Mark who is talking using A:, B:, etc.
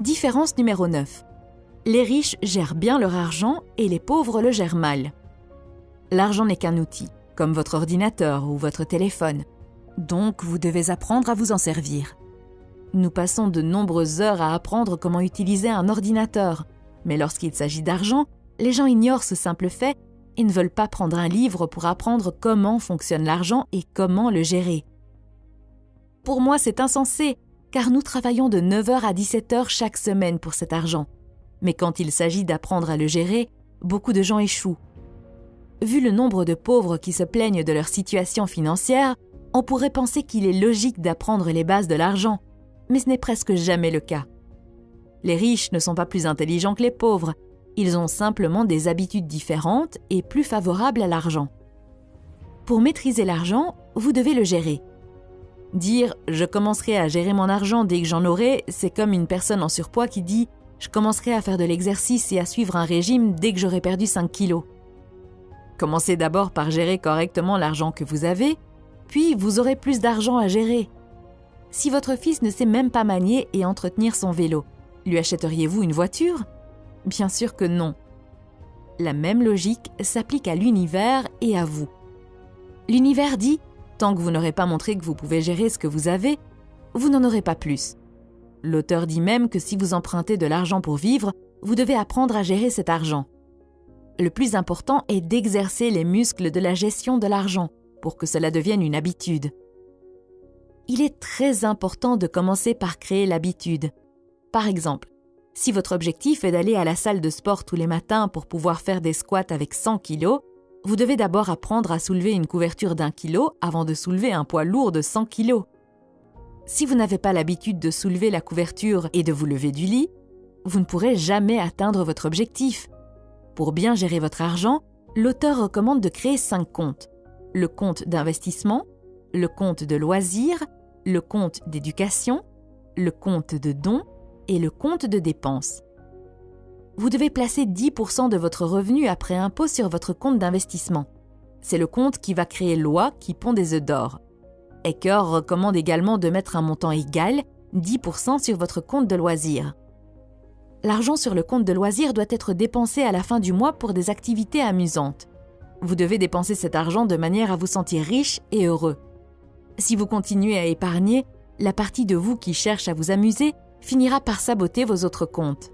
A: Différence numéro 9. Les riches gèrent bien leur argent et les pauvres le gèrent mal. L'argent n'est qu'un outil, comme votre ordinateur ou votre téléphone. Donc, vous devez apprendre à vous en servir. Nous passons de nombreuses heures à apprendre comment utiliser un ordinateur. Mais lorsqu'il s'agit d'argent, les gens ignorent ce simple fait et ne veulent pas prendre un livre pour apprendre comment fonctionne l'argent et comment le gérer. Pour moi, c'est insensé, car nous travaillons de 9h à 17h chaque semaine pour cet argent. Mais quand il s'agit d'apprendre à le gérer, beaucoup de gens échouent. Vu le nombre de pauvres qui se plaignent de leur situation financière, on pourrait penser qu'il est logique d'apprendre les bases de l'argent, mais ce n'est presque jamais le cas. Les riches ne sont pas plus intelligents que les pauvres, ils ont simplement des habitudes différentes et plus favorables à l'argent. Pour maîtriser l'argent, vous devez le gérer. Dire « je commencerai à gérer mon argent dès que j'en aurai », c'est comme une personne en surpoids qui dit « je commencerai à faire de l'exercice et à suivre un régime dès que j'aurai perdu 5 kilos ». Commencez d'abord par gérer correctement l'argent que vous avez, puis vous aurez plus d'argent à gérer. Si votre fils ne sait même pas manier et entretenir son vélo, lui achèteriez-vous une voiture ? Bien sûr que non. La même logique s'applique à l'univers et à vous. L'univers dit « tant que vous n'aurez pas montré que vous pouvez gérer ce que vous avez, vous n'en aurez pas plus ». L'auteur dit même que si vous empruntez de l'argent pour vivre, vous devez apprendre à gérer cet argent. Le plus important est d'exercer les muscles de la gestion de l'argent pour que cela devienne une habitude. Il est très important de commencer par créer l'habitude. Par exemple, si votre objectif est d'aller à la salle de sport tous les matins pour pouvoir faire des squats avec 100 kilos, vous devez d'abord apprendre à soulever une couverture d'1 kilo avant de soulever un poids lourd de 100 kilos. Si vous n'avez pas l'habitude de soulever la couverture et de vous lever du lit, vous ne pourrez jamais atteindre votre objectif. Pour bien gérer votre argent, l'auteur recommande de créer 5 comptes. Le compte d'investissement, le compte de loisirs, le compte d'éducation, le compte de dons et le compte de dépenses. Vous devez placer 10% de votre revenu après impôt sur votre compte d'investissement. C'est le compte qui va créer l'oie qui pond des œufs d'or. Ecker recommande également de mettre un montant égal, 10% sur votre compte de loisirs. L'argent sur le compte de loisirs doit être dépensé à la fin du mois pour des activités amusantes. Vous devez dépenser cet argent de manière à vous sentir riche et heureux. Si vous continuez à épargner, la partie de vous qui cherche à vous amuser finira par saboter vos autres comptes.